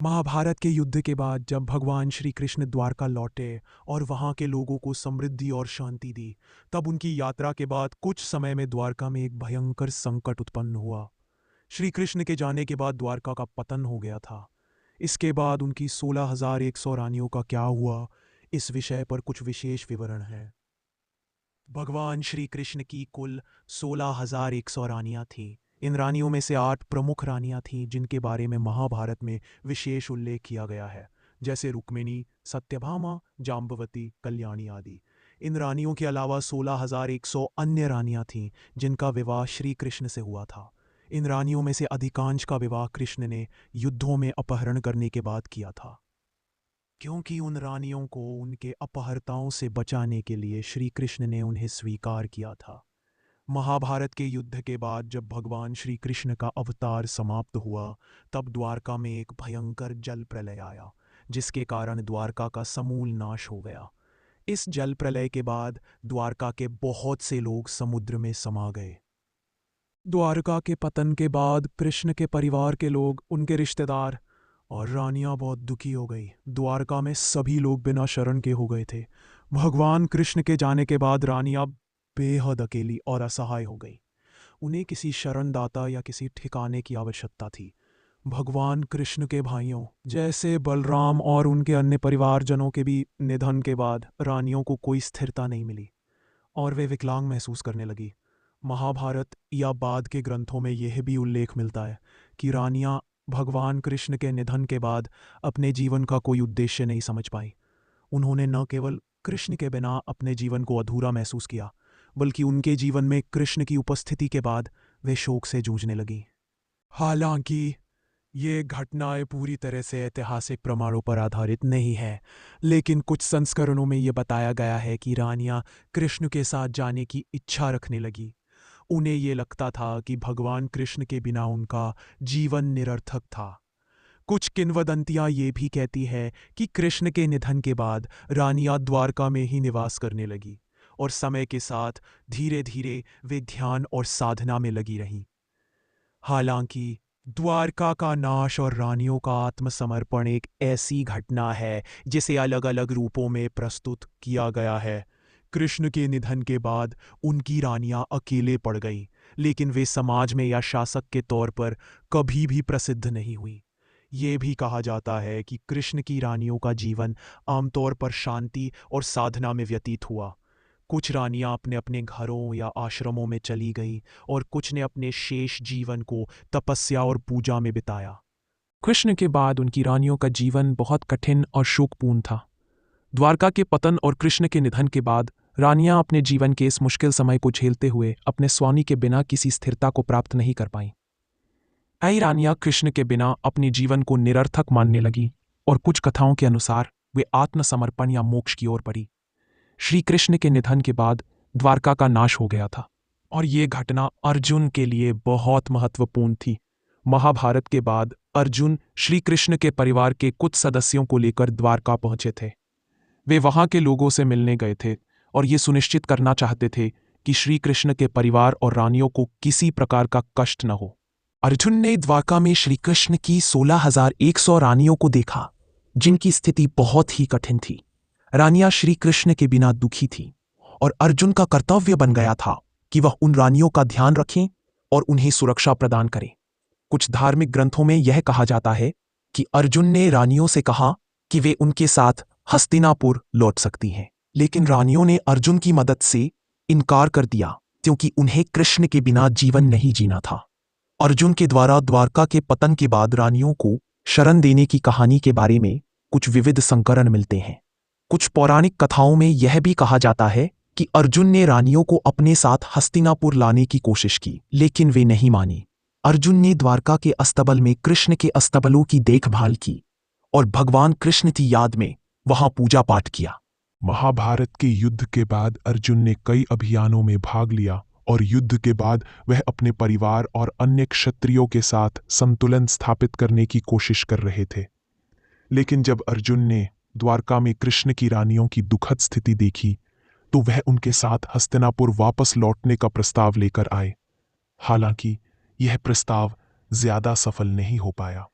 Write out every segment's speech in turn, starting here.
महाभारत के युद्ध के बाद जब भगवान श्री कृष्ण द्वारका लौटे और वहां के लोगों को समृद्धि और शांति दी, तब उनकी यात्रा के बाद कुछ समय में द्वारका में एक भयंकर संकट उत्पन्न हुआ। श्री कृष्ण के जाने के बाद द्वारका का पतन हो गया था। इसके बाद उनकी 16,100 रानियों का क्या हुआ, इस विषय पर कुछ विशेष विवरण है। भगवान श्री कृष्ण की कुल 16,100 रानियां थीं। इन रानियों में से 8 प्रमुख रानियां थीं जिनके बारे में महाभारत में विशेष उल्लेख किया गया है, जैसे रुक्मिणी, सत्यभामा, जाम्बवती, कल्याणी आदि। इन रानियों के अलावा 16,100 अन्य रानियां थीं जिनका विवाह श्री कृष्ण से हुआ था। इन रानियों में से अधिकांश का विवाह कृष्ण ने युद्धों में अपहरण करने के बाद किया था, क्योंकि उन रानियों को उनके अपहर्ताओं से बचाने के लिए श्री कृष्ण ने उन्हें स्वीकार किया था। महाभारत के युद्ध के बाद जब भगवान श्री कृष्ण का अवतार समाप्त हुआ, तब द्वारका में एक भयंकर जल प्रलय आया, जिसके कारण द्वारका का समूल नाश हो गया। इस जल प्रलय के बाद द्वारका के बहुत से लोग समुद्र में समा गए। द्वारका के पतन के बाद कृष्ण के परिवार के लोग, उनके रिश्तेदार और रानियां बहुत दुखी हो गई। द्वारका में सभी लोग बिना शरण के हो गए थे। भगवान कृष्ण के जाने के बाद रानियां बेहद अकेली और असहाय हो गई। उन्हें किसी शरणदाता या किसी ठिकाने की आवश्यकता थी। भगवान कृष्ण के भाइयों जैसे बलराम और उनके अन्य परिवारजनों के भी निधन के बाद रानियों को कोई स्थिरता नहीं मिली और वे विकलांग महसूस करने लगी। महाभारत या बाद के ग्रंथों में यह भी उल्लेख मिलता है कि रानियां भगवान कृष्ण के निधन के बाद अपने जीवन का कोई उद्देश्य नहीं समझ पाई। उन्होंने न केवल कृष्ण के बिना अपने जीवन को अधूरा महसूस किया, बल्कि उनके जीवन में कृष्ण की उपस्थिति के बाद वे शोक से जूझने लगी। हालांकि ये घटनाएं पूरी तरह से ऐतिहासिक प्रमाणों पर आधारित नहीं है, लेकिन कुछ संस्करणों में ये बताया गया है कि रानियां कृष्ण के साथ जाने की इच्छा रखने लगी। उन्हें ये लगता था कि भगवान कृष्ण के बिना उनका जीवन निरर्थक था। कुछ किंवदंतियां ये भी कहती है कि कृष्ण के निधन के बाद रानियां द्वारका में ही निवास करने लगी और समय के साथ धीरे धीरे वे ध्यान और साधना में लगी रहीं। हालांकि द्वारका का नाश और रानियों का आत्मसमर्पण एक ऐसी घटना है जिसे अलग अलग रूपों में प्रस्तुत किया गया है। कृष्ण के निधन के बाद उनकी रानियां अकेले पड़ गईं, लेकिन वे समाज में या शासक के तौर पर कभी भी प्रसिद्ध नहीं हुई। ये भी कहा जाता है कि कृष्ण की रानियों का जीवन आमतौर पर शांति और साधना में व्यतीत हुआ। कुछ रानियां अपने अपने घरों या आश्रमों में चली गईं और कुछ ने अपने शेष जीवन को तपस्या और पूजा में बिताया। कृष्ण के बाद उनकी रानियों का जीवन बहुत कठिन और शोकपूर्ण था। द्वारका के पतन और कृष्ण के निधन के बाद रानियां अपने जीवन के इस मुश्किल समय को झेलते हुए अपने स्वामी के बिना किसी स्थिरता को प्राप्त नहीं कर पाईं। कई रानियां कृष्ण के बिना अपने जीवन को निरर्थक मानने लगी और कुछ कथाओं के अनुसार वे आत्मसमर्पण या मोक्ष की ओर बढ़ी। श्री कृष्ण के निधन के बाद द्वारका का नाश हो गया था और ये घटना अर्जुन के लिए बहुत महत्वपूर्ण थी। महाभारत के बाद अर्जुन श्री कृष्ण के परिवार के कुछ सदस्यों को लेकर द्वारका पहुंचे थे। वे वहां के लोगों से मिलने गए थे और ये सुनिश्चित करना चाहते थे कि श्री कृष्ण के परिवार और रानियों को किसी प्रकार का कष्ट न हो। अर्जुन ने द्वारका में श्री कृष्ण की 16,100 रानियों को देखा, जिनकी स्थिति बहुत ही कठिन थी। रानियां श्री कृष्ण के बिना दुखी थीं और अर्जुन का कर्तव्य बन गया था कि वह उन रानियों का ध्यान रखें और उन्हें सुरक्षा प्रदान करें। कुछ धार्मिक ग्रंथों में यह कहा जाता है कि अर्जुन ने रानियों से कहा कि वे उनके साथ हस्तिनापुर लौट सकती हैं, लेकिन रानियों ने अर्जुन की मदद से इनकार कर दिया क्योंकि उन्हें कृष्ण के बिना जीवन नहीं जीना था। अर्जुन के द्वारा द्वारका के पतन के बाद रानियों को शरण देने की कहानी के बारे में कुछ विविध संस्करण मिलते हैं। कुछ पौराणिक कथाओं में यह भी कहा जाता है कि अर्जुन ने रानियों को अपने साथ हस्तिनापुर लाने की कोशिश की, लेकिन वे नहीं मानी। अर्जुन ने द्वारका के अस्तबल में कृष्ण के अस्तबलों की देखभाल की और भगवान कृष्ण की याद में वहां पूजा पाठ किया। महाभारत के युद्ध के बाद अर्जुन ने कई अभियानों में भाग लिया और युद्ध के बाद वह अपने परिवार और अन्य क्षत्रियों के साथ संतुलन स्थापित करने की कोशिश कर रहे थे। लेकिन जब अर्जुन ने द्वारका में कृष्ण की रानियों की दुखद स्थिति देखी, तो वह उनके साथ हस्तिनापुर वापस लौटने का प्रस्ताव लेकर आए। हालांकि यह प्रस्ताव ज्यादा सफल नहीं हो पाया।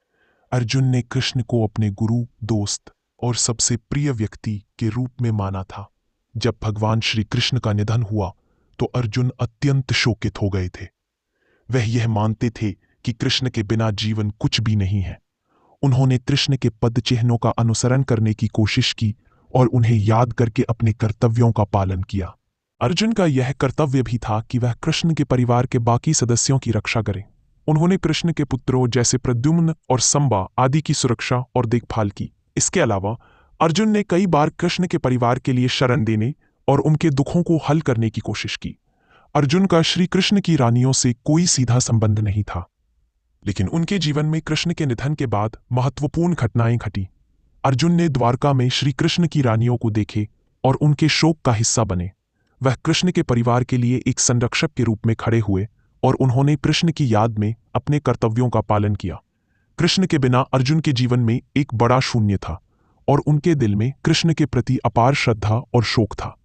अर्जुन ने कृष्ण को अपने गुरु, दोस्त और सबसे प्रिय व्यक्ति के रूप में माना था। जब भगवान श्री कृष्ण का निधन हुआ तो अर्जुन अत्यंत शोकित हो गए थे। वह यह मानते थे कि कृष्ण के बिना जीवन कुछ भी नहीं है। उन्होंने कृष्ण के पद चिन्हों का अनुसरण करने की कोशिश की और उन्हें याद करके अपने कर्तव्यों का पालन किया। अर्जुन का यह कर्तव्य भी था कि वह कृष्ण के परिवार के बाकी सदस्यों की रक्षा करे। उन्होंने कृष्ण के पुत्रों जैसे प्रद्युम्न और संबा आदि की सुरक्षा और देखभाल की। इसके अलावा अर्जुन ने कई बार कृष्ण के परिवार के लिए शरण देने और उनके दुखों को हल करने की कोशिश की। अर्जुन का श्री कृष्ण की रानियों से कोई सीधा संबंध नहीं था, लेकिन उनके जीवन में कृष्ण के निधन के बाद महत्वपूर्ण घटनाएं घटी। अर्जुन ने द्वारका में श्री कृष्ण की रानियों को देखे और उनके शोक का हिस्सा बने। वह कृष्ण के परिवार के लिए एक संरक्षक के रूप में खड़े हुए और उन्होंने कृष्ण की याद में अपने कर्तव्यों का पालन किया। कृष्ण के बिना अर्जुन के जीवन में एक बड़ा शून्य था और उनके दिल में कृष्ण के प्रति अपार श्रद्धा और शोक था।